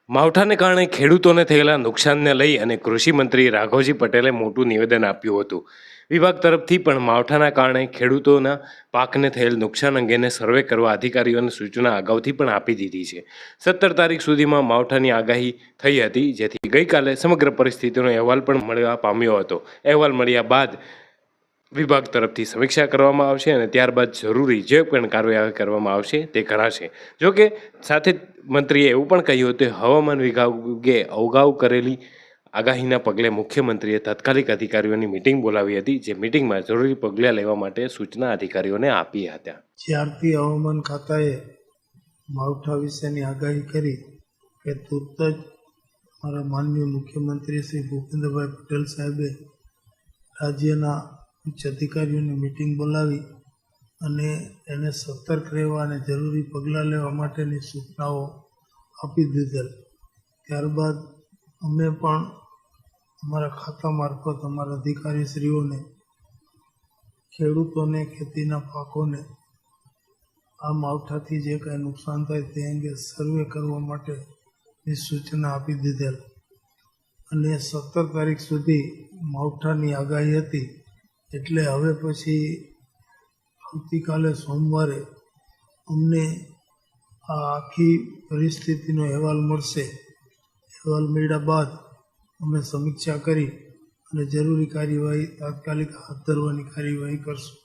માવઠાને કારણે ખેડૂતોને થયેલા નુકસાનને લઈ અને કૃષિ મંત્રી રાઘવજી પટેલે મોટું નિવેદન આપ્યું હતું. વિભાગ તરફથી પણ માવઠાના કારણે ખેડૂતોના પાકને થયેલ નુકસાન અંગેને સર્વે કરવા અધિકારીઓને સૂચના અગાઉથી પણ આપી દીધી છે. 17 તારીખ સુધીમાં માવઠાની આગાહી થઈ હતી, જેથી ગઈકાલે સમગ્ર પરિસ્થિતિનો અહેવાલ પણ મળવા પામ્યો હતો. અહેવાલ મળ્યા બાદ વિભાગ તરફથી સમીક્ષા કરવામાં આવશે અને ત્યારબાદ જરૂરી જે પણ કાર્યવાહી કરવામાં આવશે તે કરાશે. જોકે સાથે મંત્રીએ એવું પણ કહ્યું હતું, હવામાન વિભાગે અગાઉ કરેલી આગાહીના પગલે મુખ્યમંત્રીએ તાત્કાલિક અધિકારીઓની મિટિંગ બોલાવી હતી, જે મિટિંગમાં જરૂરી પગલાં લેવા માટે સૂચના અધિકારીઓને આપી હતા. જ્યારથી હવામાન ખાતાએ માવઠા વિશેની આગાહી કરી કે તુરત જ મારા માનનીય મુખ્યમંત્રી શ્રી ભૂપેન્દ્રભાઈ પટેલ સાહેબે રાજ્યના ઉચ્ચ અધિકારીઓની મિટિંગ બોલાવી અને એને સતર્ક રહેવા અને જરૂરી પગલાં લેવા માટેની સૂચનાઓ આપી દીધેલ. ત્યારબાદ અમે પણ અમારા ખાતા મારફત અમારા અધિકારીશ્રીઓને ખેડૂતોને ખેતીના પાકોને આ માવઠાથી જે કાંઈ નુકસાન થાય તે અંગે સર્વે કરવા માટેની સૂચના આપી દીધેલ અને 17 તારીખ સુધી માવઠાની આગાહી હતી. એટલે હવે પછી આવતીકાલે સોમવારે અમને આ આખી પરિસ્થિતિનો અહેવાલ મળશે. અહેવાલ મળ્યા બાદ અમે સમીક્ષા કરી અને જરૂરી કાર્યવાહી તાત્કાલિક હાથ ધરવાની કાર્યવાહી કરશું.